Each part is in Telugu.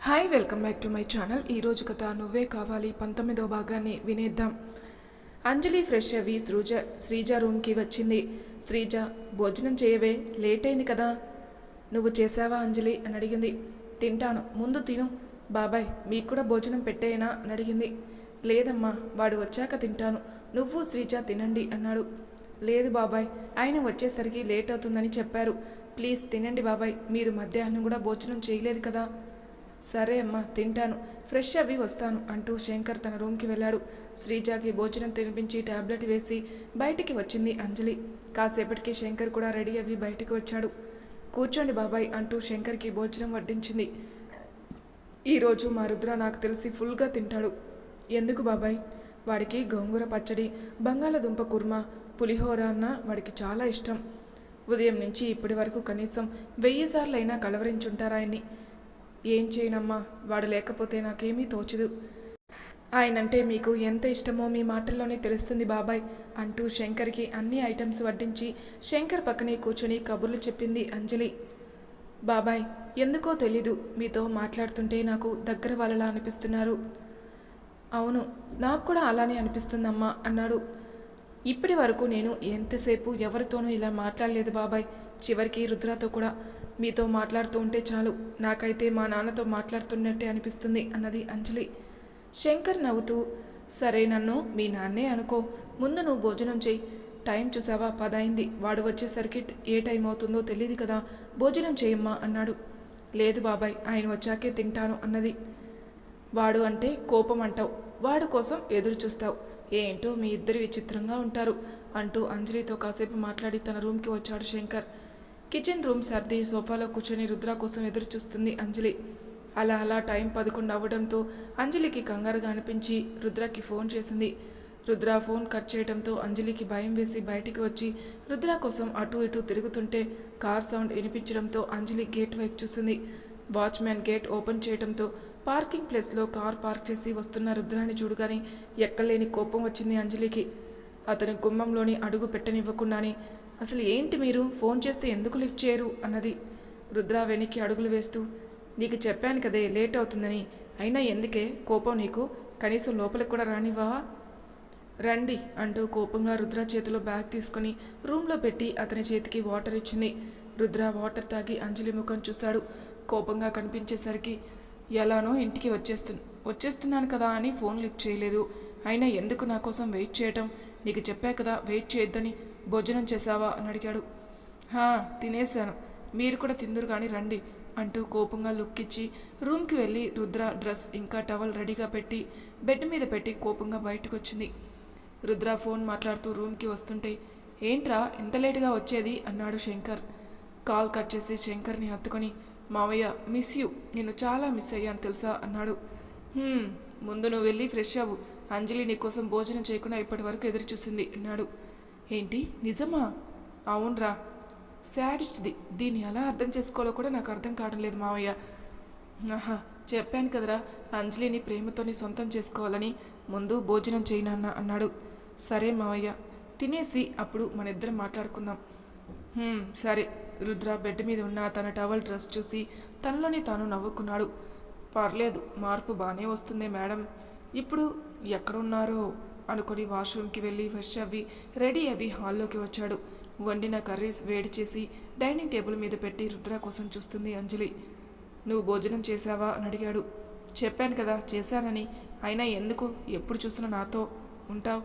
Hi welcome back to my channel. ఈరోజు కథ నువ్వే కావాలి 19వ భాగాన్ని వినేద్దాం. అంజలి ఫ్రెష్ అవి శ్రీజ రూమ్కి వచ్చింది. శ్రీజ, భోజనం చేయవే, లేట్ అయింది కదా. నువ్వు చేసావా అంజలి అని అడిగింది. తింటాను, ముందు తిను. బాబాయ్ మీకు కూడా భోజనం పెట్టేయనా అని అడిగింది. లేదమ్మా, వాడు వచ్చాక తింటాను, నువ్వు శ్రీజ తినండి అన్నాడు. లేదు బాబాయ్, ఆయన వచ్చేసరికి లేట్ అవుతుందని చెప్పారు. ప్లీజ్ తినండి బాబాయ్, మీరు మధ్యాహ్నం కూడా భోజనం చేయలేదు కదా. సరే అమ్మా, తింటాను, ఫ్రెష్ అవి వస్తాను అంటూ శంకర్ తన రూమ్కి వెళ్ళాడు. శ్రీజాకి భోజనం తినిపించి ట్యాబ్లెట్ వేసి బయటికి వచ్చింది అంజలి. కాసేపటికి శంకర్ కూడా రెడీ అవి బయటికి వచ్చాడు. కూర్చోండి బాబాయ్ అంటూ శంకర్కి భోజనం వడ్డించింది. ఈరోజు మా రుద్ర నాకు తెలిసి ఫుల్గా తింటాడు. ఎందుకు బాబాయ్? వాడికి గోంగూర పచ్చడి, బంగాళదుంప కుర్మా, పులిహోర అన్న వాడికి చాలా ఇష్టం. ఉదయం నుంచి ఇప్పటి వరకు కనీసం 1000 సార్లైనా కలవరించుంటారాయన్ని. ఏం చేయనమ్మా, వాడు లేకపోతే నాకేమీ తోచదు. ఆయనంటే మీకు ఎంత ఇష్టమో మీ మాటల్లోనే తెలుస్తుంది బాబాయ్ అంటూ శంకర్కి అన్ని ఐటమ్స్ వడ్డించి శంకర్ పక్కనే కూర్చొని కబుర్లు చెప్పింది అంజలి. బాబాయ్, ఎందుకో తెలీదు, మీతో మాట్లాడుతుంటే నాకు దగ్గర వాళ్ళలా అనిపిస్తున్నారు. అవును, నాకు కూడా అలానే అనిపిస్తుందమ్మా అన్నాడు. ఇప్పటి వరకు నేను ఎంతసేపు ఎవరితోనూ ఇలా మాట్లాడలేదు బాబాయ్. చివరికి రుద్రతో కూడా. మీతో మాట్లాడుతూ ఉంటే చాలు, నాకైతే మా నాన్నతో మాట్లాడుతున్నట్టే అనిపిస్తుంది అన్నది అంజలి. శంకర్ నవ్వుతూ, సరే నన్ను మీ నాన్నే అనుకో, ముందు నువ్వు భోజనం చెయ్యి. టైం చూసావా, 10 అయింది. వాడు వచ్చేసరికి ఏ టైం అవుతుందో తెలియదు కదా, భోజనం చేయమ్మా అన్నాడు. లేదు బాబాయ్, ఆయన వచ్చాకే తింటాను అన్నది. వాడు అంటే కోపం అంటావు, వాడు కోసం ఎదురు చూస్తావు. ఏంటో మీ ఇద్దరు విచిత్రంగా ఉంటారు అంటూ అంజలితో కాసేపు మాట్లాడి తన రూమ్కి వచ్చాడు శంకర్. కిచెన్ రూమ్ సర్ది సోఫాలో కూర్చొని రుద్ర కోసం ఎదురు చూస్తుంది అంజలి. అలా టైం 11 అవ్వడంతో అంజలికి కంగారుగా అనిపించి రుద్రకి ఫోన్ చేసింది. రుద్ర ఫోన్ కట్ చేయడంతో అంజలికి భయం వేసి బయటికి వచ్చి రుద్ర కోసం అటు ఇటు తిరుగుతుంటే కార్ సౌండ్ వినిపించడంతో అంజలి గేట్ వైపు చూసింది. వాచ్మ్యాన్ గేట్ ఓపెన్ చేయడంతో పార్కింగ్ ప్లేస్లో కార్ పార్క్ చేసి వస్తున్న రుద్రాని చూడగానే ఎక్కలేని కోపం వచ్చింది అంజలికి. అతని గుమ్మంలోని అడుగు పెట్టనివ్వకుండానే, అసలు ఏంటి మీరు, ఫోన్ చేస్తే ఎందుకు లిఫ్ట్ చేయరు అన్నది. రుద్ర వెనక్కి అడుగులు వేస్తూ, నీకు చెప్పాను కదే లేట్ అవుతుందని, అయినా ఎందుకే కోపం నీకు, కనీసం లోపలికి కూడా రానివ్వా. రండి అంటూ కోపంగా రుద్ర చేతిలో బ్యాగ్ తీసుకుని రూమ్లో పెట్టి అతని చేతికి వాటర్ ఇచ్చింది. రుద్ర వాటర్ తాగి అంజలి ముఖం చూశాడు. కోపంగా కనిపించేసరికి, ఎలానో ఇంటికి వచ్చేస్తున్నాను కదా అని ఫోన్ లిఫ్ట్ చేయలేదు, అయినా ఎందుకు నా కోసం వెయిట్ చేయటం, నీకు చెప్పా కదా వెయిట్ చేయొద్దని. భోజనం చేశావా అని అడిగాడు. తినేశాను, మీరు కూడా తిందురు కానీ రండి అంటూ కోపంగా లుక్ ఇచ్చి రూమ్కి వెళ్ళి రుద్ర డ్రెస్ ఇంకా టవల్ రెడీగా పెట్టి బెడ్ మీద పెట్టి కోపంగా బయటకు వచ్చింది. రుద్ర ఫోన్ మాట్లాడుతూ రూమ్కి వస్తుంటే, ఏంట్రా ఇంత లేటుగా వచ్చేది అన్నాడు శంకర్. కాల్ కట్ చేసి శంకర్ని హత్తుకొని, మావయ్య మిస్ యూ, నేను చాలా మిస్ అయ్యాను తెలుసా అన్నాడు. ముందు నువ్వు వెళ్ళి ఫ్రెష్ అవ్వు, అంజలి నీకోసం భోజనం చేయకుండా ఇప్పటి వరకు ఎదురు చూసింది అన్నాడు. ఏంటి, నిజమా? అవునరా, శాడిస్ట్ది, దీన్ని ఎలా అర్థం చేసుకోవాలో కూడా నాకు అర్థం కావడం లేదు మావయ్య. చెప్పాను కదరా, అంజలిని ప్రేమతోని సొంతం చేసుకోవాలని, ముందు భోజనం చేయనన్న అన్నాడు. సరే మావయ్య, తినేసి అప్పుడు మన ఇద్దరం మాట్లాడుకుందాం. సరే. రుద్ర బెడ్ మీద ఉన్న తన టవల్ డ్రెస్ చూసి తనలోని తాను నవ్వుకున్నాడు. పర్లేదు, మార్పు బాగానే వస్తుంది మేడం. ఇప్పుడు ఎక్కడున్నారో అనుకుని వాష్రూమ్కి వెళ్ళి ఫ్రెష్ అవ్వి రెడీ అవి హాల్లోకి వచ్చాడు. వండిన కర్రీస్ వేడి చేసి డైనింగ్ టేబుల్ మీద పెట్టి రుద్ర కోసం చూస్తుంది అంజలి. నువ్వు భోజనం చేశావా అని అడిగాడు. చెప్పాను కదా చేశానని, అయినా ఎందుకు ఎప్పుడు చూసినా నాతో ఉంటావు?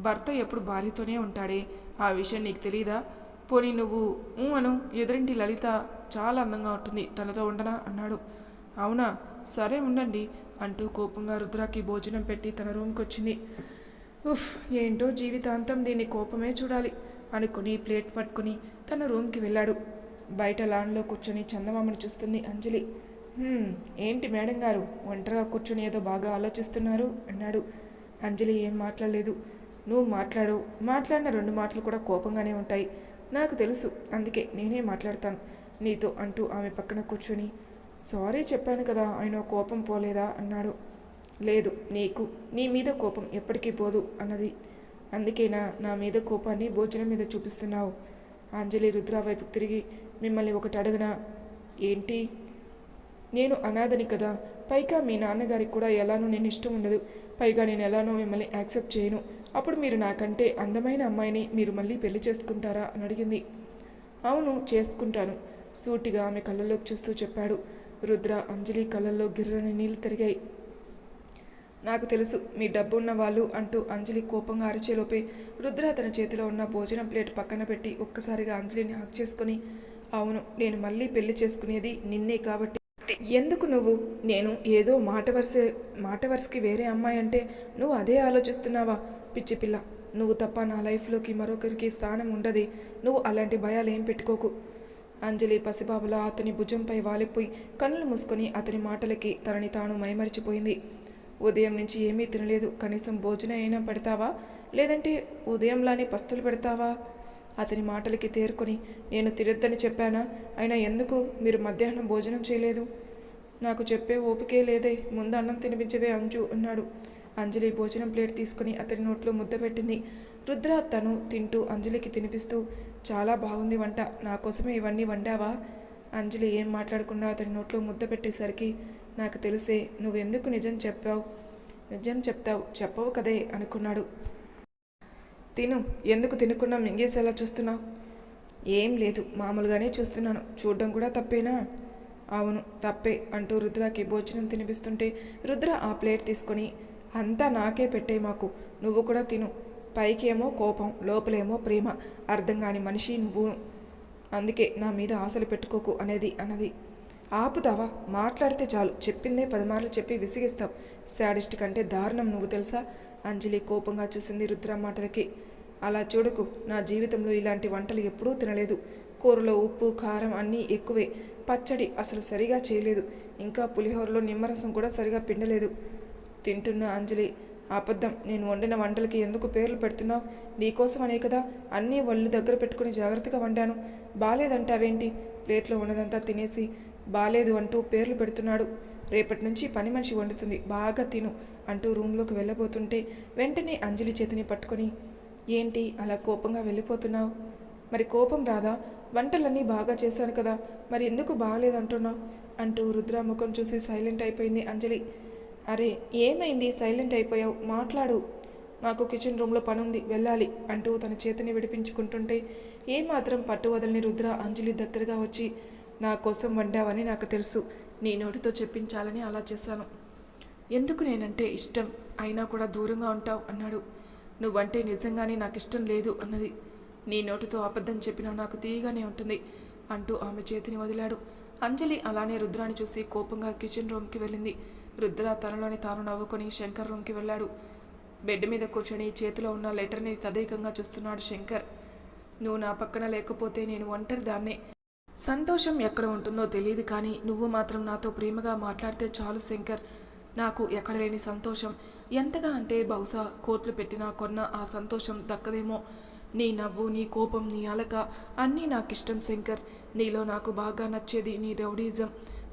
భర్త ఎప్పుడు భార్యతోనే ఉంటాడే, ఆ విషయం నీకు తెలీదా? పోనీ నువ్వు అను, ఎదురింటి లలిత చాలా అందంగా ఉంటుంది, తనతో ఉండనా అన్నాడు. అవునా, సరే ఉండండి అంటూ కోపంగా రుద్రాకి భోజనం పెట్టి తన రూమ్కి వచ్చింది. ఏంటో జీవితాంతం దీన్ని కోపమే చూడాలి అనుకుని ప్లేట్ పట్టుకుని తన రూమ్కి వెళ్ళాడు. బయట లాన్లో కూర్చొని చందమామని చూస్తుంది అంజలి. ఏంటి మేడం గారు, ఒంటరిగా కూర్చొని ఏదో బాగా ఆలోచిస్తున్నారు అన్నాడు. అంజలి ఏం మాట్లాడలేదు. నువ్వు మాట్లాడిన 2 మాటలు కూడా కోపంగానే ఉంటాయి, నాకు తెలుసు, అందుకే నేనే మాట్లాడతాను నీతో అంటూ ఆమె పక్కన కూర్చొని, సారీ చెప్పాను కదా, ఆయన కోపం పోలేదా అన్నాడు. లేదు, నీ మీద కోపం ఎప్పటికీ పోదు అన్నది. అందుకేనా నా మీద కోపాన్ని భోజనం మీద చూపిస్తున్నావు? అంజలి రుద్ర వైపుకు తిరిగి, మిమ్మల్ని ఒకటి అడగనా? ఏంటి? నేను అనాథని కదా, పైగా మీ నాన్నగారికి కూడా ఎలానో నేను ఇష్టం ఉండదు, పైగా నేను ఎలానో మిమ్మల్ని యాక్సెప్ట్ చేయను. అప్పుడు మీరు నాకంటే అందమైన అమ్మాయిని మీరు మళ్ళీ పెళ్లి చేసుకుంటారా అని అడిగింది. అవును చేసుకుంటాను, సూటిగా ఆమె కళ్ళలోకి చూస్తూ చెప్పాడు. రుద్ర అంజలి కళ్ళల్లో గిర్రని నీళ్లు తిరిగాయి. నాకు తెలుసు మీ డబ్బు ఉన్న వాళ్ళు అంటూ అంజలి కోపంగా అరిచేలోపే రుద్ర తన చేతిలో ఉన్న భోజనం ప్లేట్ పక్కన పెట్టి ఒక్కసారిగా అంజలిని హక్ చేసుకుని, అవును నేను మళ్ళీ పెళ్లి చేసుకునేది నిన్నే కాబట్టి ఎందుకు నువ్వు, నేను ఏదో మాట వరుసకి వేరే అమ్మాయి అంటే నువ్వు అదే ఆలోచిస్తున్నావా పిచ్చి పిల్ల, నువ్వు తప్ప నా లైఫ్లోకి మరొకరికి స్థానం ఉండదు, నువ్వు అలాంటి భయాలు ఏం పెట్టుకోకు. అంజలి పసిబాబులా అతని భుజంపై వాలిపోయి కన్నులు మూసుకొని అతని మాటలకి తనని తాను మైమరిచిపోయింది. ఉదయం నుంచి ఏమీ తినలేదు, కనీసం భోజనం అయినా పెడతావా, లేదంటే ఉదయంలానే పస్తులు పెడతావా? అతని మాటలకి తేరుకొని, నేను తినొద్దని చెప్పానా, అయినా ఎందుకు మీరు మధ్యాహ్నం భోజనం చేయలేదు? నాకు చెప్పే ఓపికే లేదే, ముందు అన్నం తినిపించవే అంజు అన్నాడు. అంజలి భోజనం ప్లేట్ తీసుకుని అతని నోట్లో ముద్ద పెట్టింది. రుద్ర తను తింటూ అంజలికి తినిపిస్తూ, చాలా బాగుంది వంట, నా కోసమే ఇవన్నీ వండావా? అంజలి ఏం మాట్లాడకుండా అతని నోట్లో ముద్ద పెట్టేసరికి, నాకు తెలిసే నువ్వెందుకు నిజం చెప్తావు, చెప్పవు కదే అనుకున్నాడు. తిను, ఎందుకు తినకుండా మింగేసేలా చూస్తున్నావు? ఏం లేదు, మామూలుగానే చూస్తున్నాను, చూడడం కూడా తప్పేనా? అవును తప్పే అంటూ రుద్రకి భోజనం తినిపిస్తుంటే రుద్ర ఆ ప్లేట్ తీసుకొని, అంతా నాకే పెట్టే మాకు, నువ్వు కూడా తిను, పైకేమో కోపం లోపలేమో ప్రేమ, అర్థం కాని మనిషి నువ్వు, అందుకే నా మీద ఆశలు పెట్టుకోకు అన్నది. ఆపుతావా? మాట్లాడితే చాలు, చెప్పిందే 10 మార్లు చెప్పి విసిగిస్తావు, శాడిస్ట్ కంటే దారుణం నువ్వు తెలుసా? అంజలి కోపంగా చూసింది రుద్ర మాటలకి. అలా చూడకు, నా జీవితంలో ఇలాంటి వంటలు ఎప్పుడూ తినలేదు, కూరలో ఉప్పు కారం అన్నీ ఎక్కువే, పచ్చడి అసలు సరిగా చేయలేదు, ఇంకా పులిహోరలో నిమ్మరసం కూడా సరిగా పిండలేదు. తింటున్న అంజలి, అబద్ధం, నేను వండిన వంటలకి ఎందుకు పేర్లు పెడుతున్నావు? నీకోసం అనే కదా అన్నీ ఒళ్ళు దగ్గర పెట్టుకుని జాగ్రత్తగా వండాను, బాలేదంటావేంటి? ప్లేట్లో ఉన్నదంతా తినేసి బాలేదు అంటూ పేర్లు పెడుతున్నాడు. రేపటి నుంచి పని మనిషి వండుతుంది, బాగా తిను అంటూ రూమ్లోకి వెళ్ళబోతుంటే వెంటనే అంజలి చేతిని పట్టుకొని, ఏంటి అలా కోపంగా వెళ్ళిపోతున్నావు? మరి కోపం రాదా? వంటలన్నీ బాగా చేశాను కదా, మరి ఎందుకు బాగలేదంటున్నావు అంటూ రుద్ర ముఖం చూసి సైలెంట్ అయిపోయింది అంజలి. అరే ఏమైంది, సైలెంట్ అయిపోయావు, మాట్లాడు, నాకు కిచెన్ రూమ్లో పనుంది, వెళ్ళాలి అంటూ తన చేతిని విడిపించుకుంటుంటే ఏమాత్రం పట్టు వదలని రుద్ర అంజలి దగ్గరగా వచ్చి, నా కోసం వండావని నాకు తెలుసు, నీ నోటితో చెప్పించాలని అలా చేశాను, ఎందుకు నేనంటే ఇష్టం అయినా కూడా దూరంగా ఉంటావు అన్నాడు. నువ్వంటే నిజంగానే నాకు ఇష్టం లేదు అన్నది. నీ నోటితో అబద్ధం చెప్పినా నాకు తీయగానే ఉంటుంది అంటూ ఆమె చేతిని వదిలాడు. అంజలి అలానే రుద్రాని చూసి కోపంగా కిచెన్ రూమ్కి వెళ్ళింది. రుద్ర తనలోని తాను నవ్వుకొని శంకర్ రూమ్కి వెళ్ళాడు. బెడ్ మీద కూర్చొని చేతిలో ఉన్న లెటర్ని తదేకంగా చూస్తున్నాడు శంకర్. నువ్వు నా పక్కన లేకపోతే నేను ఒంటరి దాన్నే, సంతోషం ఎక్కడ ఉంటుందో తెలియదు, కానీ నువ్వు మాత్రం నాతో ప్రేమగా మాట్లాడితే చాలు శంకర్, నాకు ఎక్కడ లేని సంతోషం, ఎంతగా అంటే బహుశా కోట్లు పెట్టినా కొన్న ఆ సంతోషం దక్కదేమో. నీ నవ్వు, నీ కోపం, నీ అలక అన్నీ నాకిష్టం శంకర్, నీలో నాకు బాగా నచ్చేది నీ రౌడీజం,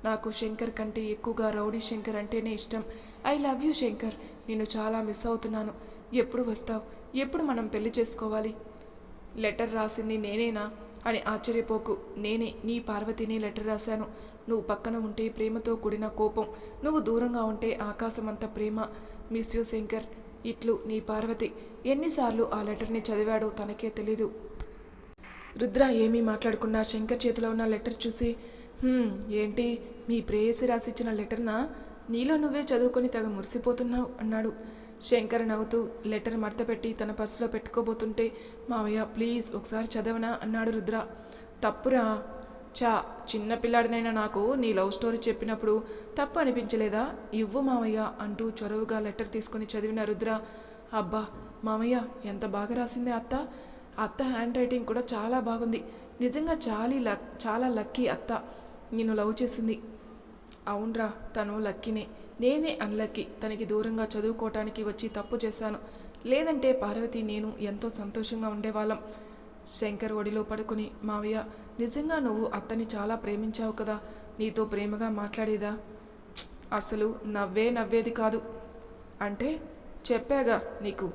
నాకు శంకర్ కంటే ఎక్కువగా రౌడీ శంకర్ అంటేనే ఇష్టం. ఐ లవ్ యూ శంకర్, నేను చాలా మిస్ అవుతున్నాను, ఎప్పుడు వస్తావు, ఎప్పుడు మనం పెళ్లి చేసుకోవాలి? లెటర్ రాసింది నేనేనా అని ఆశ్చర్యపోకు, నేనే నీ పార్వతిని లెటర్ రాశాను, నువ్వు పక్కన ఉంటే ప్రేమతో కూడిన కోపం, నువ్వు దూరంగా ఉంటే ఆకాశమంత ప్రేమ, మిస్ యూ శంకర్, ఇట్లు నీ పార్వతి. ఎన్నిసార్లు ఆ లెటర్ని చదివాడో తనకే తెలీదు. రుద్ర ఏమీ మాట్లాడకుండా శంకర్ చేతిలో ఉన్న లెటర్ చూసి, ఏంటి మీ ప్రేయసి రాసిచ్చిన లెటర్నా, నీలో నువ్వే చదువుకొని తెగ మురిసిపోతున్నావు అన్నాడు. శంకర్ నవ్వుతూ లెటర్ మడతపెట్టి తన పర్సులో పెట్టుకోబోతుంటే, మావయ్య ప్లీజ్ ఒకసారి చదవనా అన్నాడు రుద్ర. తప్పురా, చిన్నపిల్లాడినైనా నాకు నీ లవ్ స్టోరీ చెప్పినప్పుడు తప్పు అనిపించలేదా, ఇవ్వు మావయ్య అంటూ చొరవుగా లెటర్ తీసుకుని చదివిన రుద్ర, అబ్బా మామయ్య ఎంత బాగా రాసిందే అత్త హ్యాండ్ రైటింగ్ కూడా చాలా బాగుంది, నిజంగా చాలా లక్కీ అత్త నిన్ను లవ్ చేసింది. అవునరా, తను లక్కీనే, నేనే అన్లక్కీ, తనకి దూరంగా చదువుకోవటానికి వచ్చి తప్పు చేశాను, లేదంటే పార్వతి నేను ఎంతో సంతోషంగా ఉండేవాళ్ళం. శంకర్ ఒడిలో పడుకుని, మావయ్య నిజంగా నువ్వు అత్తని చాలా ప్రేమించావు కదా, నీతో ప్రేమగా మాట్లాడేదా? అసలు నవ్వేది కాదు. అంటే చెప్పాగా నీకు,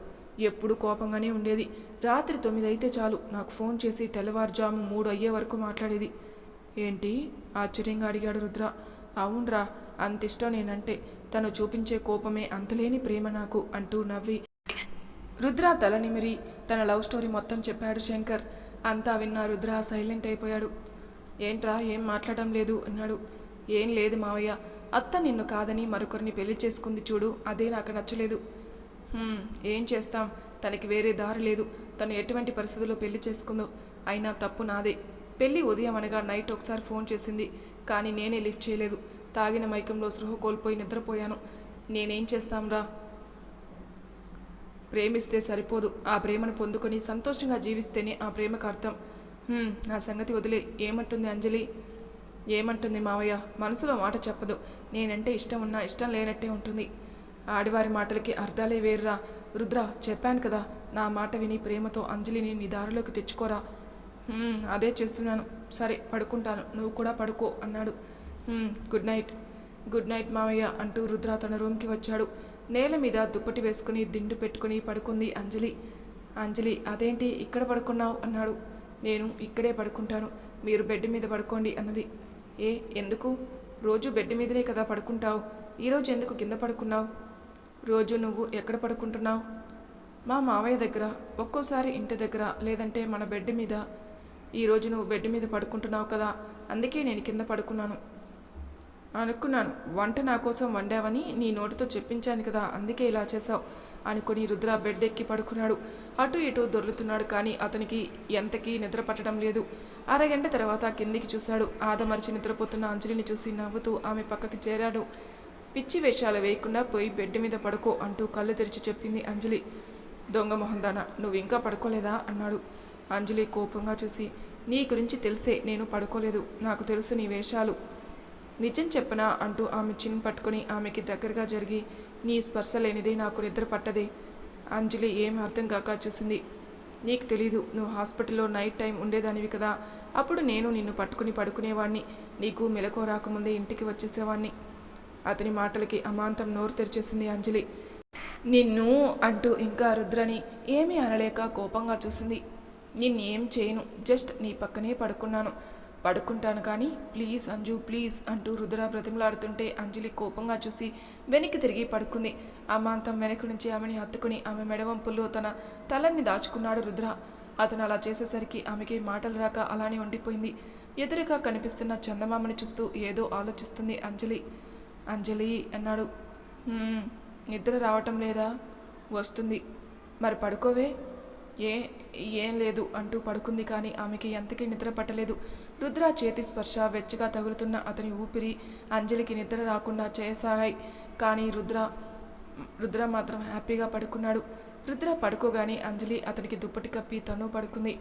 ఎప్పుడు కోపంగానే ఉండేది, రాత్రి 9 అయితే చాలు నాకు ఫోన్ చేసి తెల్లవారుజాము 3 అయ్యే వరకు మాట్లాడేది. ఏంటి ఆశ్చర్యంగా అడిగాడు రుద్ర. అవునరా, అంత ఇష్టం నేనంటే. తను చూపించే కోపమే అంతలేని ప్రేమ నాకు అంటూ నవ్వి రుద్ర తల నిమిరి తన లవ్ స్టోరీ మొత్తం చెప్పాడు శంకర్. అంతా విన్న రుద్ర సైలెంట్ అయిపోయాడు. ఏంట్రా, ఏం మాట్లాడడం లేదు అన్నాడు. ఏం లేదు మావయ్య, అత్త నిన్ను కాదని మరొకరిని పెళ్లి చేసుకుంది చూడు, అదే నాకు నచ్చలేదు. ఏం చేస్తాం, తనకి వేరే దారి లేదు. తను ఎటువంటి పరిస్థితుల్లో పెళ్లి చేసుకుందో. అయినా తప్పు నాదే. పెళ్లి ఉదయం అనగా నైట్ ఒకసారి ఫోన్ చేసింది, కానీ నేనే లిఫ్ట్ చేయలేదు. తాగిన మైకంలో స్పృహ కోల్పోయి నిద్రపోయాను. నేనేం చేస్తాంరా? ప్రేమిస్తే సరిపోదు, ఆ ప్రేమను పొందుకొని సంతోషంగా జీవిస్తేనే ఆ ప్రేమకు అర్థం. నా సంగతి వదిలే. ఏమంటుంది అంజలి? ఏమంటుంది మావయ్య? మనసులో మాట చెప్పదు. నేనంటే ఇష్టం ఉన్నా ఇష్టం లేనట్టే ఉంటుంది. ఆడివారి మాటలకి అర్థాలే వేర్రా. రుద్ర, చెప్పాను కదా, నా మాట విని ప్రేమతో అంజలిని నీ దారిలోకి తెచ్చుకోరా. అదే చేస్తున్నాను. సరే పడుకుంటాను, నువ్వు కూడా పడుకో అన్నాడు. Good night. గుడ్ నైట్ మావయ్య అంటూ రుద్ర తన రూమ్కి వచ్చాడు. నేల మీద దుప్పటి వేసుకుని దిండు పెట్టుకుని పడుకుంది అంజలి. అంజలి, అదేంటి ఇక్కడ పడుకున్నావు అన్నాడు. నేను ఇక్కడే పడుకుంటాను, మీరు బెడ్ మీద పడుకోండి అన్నది. ఎందుకు? రోజు బెడ్ మీదనే కదా పడుకుంటావు, ఈరోజు ఎందుకు కింద పడుకున్నావు? రోజు నువ్వు ఎక్కడ పడుకుంటున్నావు? మా మావయ్య దగ్గర, ఒక్కోసారి ఇంటి దగ్గర, లేదంటే మన బెడ్ మీద. ఈరోజు నువ్వు బెడ్ మీద పడుకుంటున్నావు కదా, అందుకే నేను కింద పడుకున్నాను. అనుకున్నాను, వంట నా కోసం వండావని నీ నోటితో చెప్పించాను కదా, అందుకే ఇలా చేశావు అనుకుని రుద్ర బెడ్ ఎక్కి పడుకున్నాడు. అటు ఇటు దొర్లుతున్నాడు, కానీ అతనికి ఎంతకీ నిద్ర పట్టడం లేదు. అరగంట తర్వాత కిందికి చూశాడు. ఆదమరిచి నిద్రపోతున్న అంజలిని చూసి నవ్వుతూ ఆమె పక్కకి చేరాడు. పిచ్చి వేషాలు వేయకుండా పోయి బెడ్ మీద పడుకో అంటూ కళ్ళు తెరిచి చెప్పింది అంజలి. దొంగ మొహందాన, నువ్వు ఇంకా పడుకోలేదా అన్నాడు. అంజలి కోపంగా చూసి, నీ గురించి తెలిసే నేను పడుకోలేదు, నాకు తెలుసు నీ వేషాలు. నిజం చెప్పనా అంటూ ఆమె చిన్ పట్టుకుని ఆమెకి దగ్గరగా జరిగి, నీ స్పర్శ లేనిదే నాకు నిద్ర పట్టదే. అంజలి ఏం అర్థం కాక చూసింది. నీకు తెలీదు, నువ్వు హాస్పిటల్లో నైట్ టైం ఉండేదానివి కదా, అప్పుడు నేను నిన్ను పట్టుకుని పడుకునేవాణ్ణి, నీకు మెలకువ రాకముందే ఇంటికి వచ్చేసేవాణ్ణి. అతని మాటలకి అమాంతం నోరు తెరిచేసింది అంజలి. నిన్ను అంటూ ఇంకా రుద్రని ఏమీ అనలేక కోపంగా చూసింది. నిన్నేం చేయను, జస్ట్ నీ పక్కనే పడుకుంటాను కానీ ప్లీజ్ అంజు ప్లీజ్ అంటూ రుద్ర బ్రతిమలాడుతుంటే అంజలి కోపంగా చూసి వెనక్కి తిరిగి పడుకుంది. అమాంతం వెనక నుంచి ఆమెని హత్తుకుని ఆమె మెడవంపుల్లో తన తలన్ని దాచుకున్నాడు రుద్ర. అతను అలా చేసేసరికి ఆమెకి మాటలు రాక అలానే ఉండిపోయింది. ఎదురుగా కనిపిస్తున్న చందమామని చూస్తూ ఏదో ఆలోచిస్తుంది అంజలి. అంజలి అన్నాడు. నిద్ర రావటం లేదా? వస్తుంది. మరి పడుకోవే. ఏం లేదు అంటూ పడుకుంది, కానీ ఆమెకి ఎంతకీ నిద్ర పట్టలేదు. రుద్ర చేతి స్పర్శ, వెచ్చగా తగులుతున్న అతని ఊపిరి అంజలికి నిద్ర రాకుండా చేయసాగాయి. కానీ రుద్ర మాత్రం హ్యాపీగా పడుకున్నాడు. రుద్ర పడుకోగానే అంజలి అతనికి దుప్పటి కప్పి తను పడుకుంది.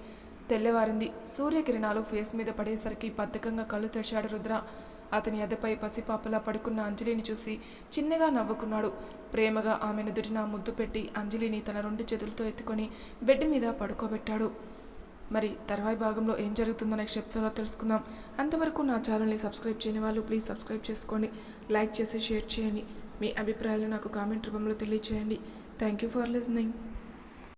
తెల్లవారింది. సూర్యకిరణాలు ఫేస్ మీద పడేసరికి బద్ధకంగా కళ్ళు తెరిచాడు రుద్ర. అతని ఎదపై పసిపాపలా పడుకున్న అంజలిని చూసి చిన్నగా నవ్వుకున్నాడు. ప్రేమగా ఆమె నుదుటిన ముద్దు పెట్టి అంజలిని తన 2 చేతులతో ఎత్తుకొని బెడ్ మీద పడుకోబెట్టాడు. మరి తర్వాయి భాగంలో ఏం జరుగుతుందో నెక్స్ట్ ఎపిసోడ్లో తెలుసుకుందాం. అంతవరకు నా ఛానల్ని సబ్స్క్రైబ్ చేయని వాళ్ళు ప్లీజ్ సబ్స్క్రైబ్ చేసుకోండి, లైక్ చేసి షేర్ చేయండి. మీ అభిప్రాయాలు నాకు కామెంట్ రూపంలో తెలియచేయండి. Thank you for listening.